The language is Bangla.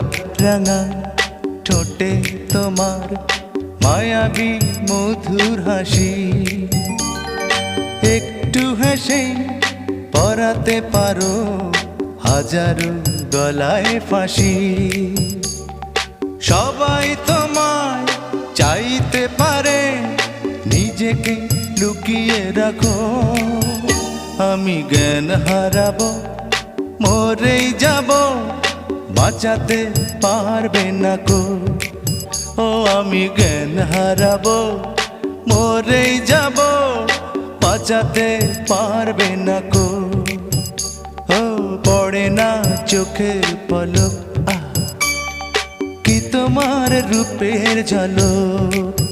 গোলাপ রাঙা ঠোঁটে তোমার মায়াবী মধুর হাসি, একটু হেসে পরাতে পারো হাজারো গলায় ফাঁসি। সবাই তোমায় চাইতে পারে, নিজেকে লুকিয়ে রাখো। আমি জ্ঞান হারাবো, মরেই যাব, বাঁচাতে পারবে না কো। ও আমি জ্ঞান হারাবো, মরেই যাব, বাঁচাতে পারবে না কো। ও পড়ে না চোখের পলক, কি তোমার রূপের ঝলক।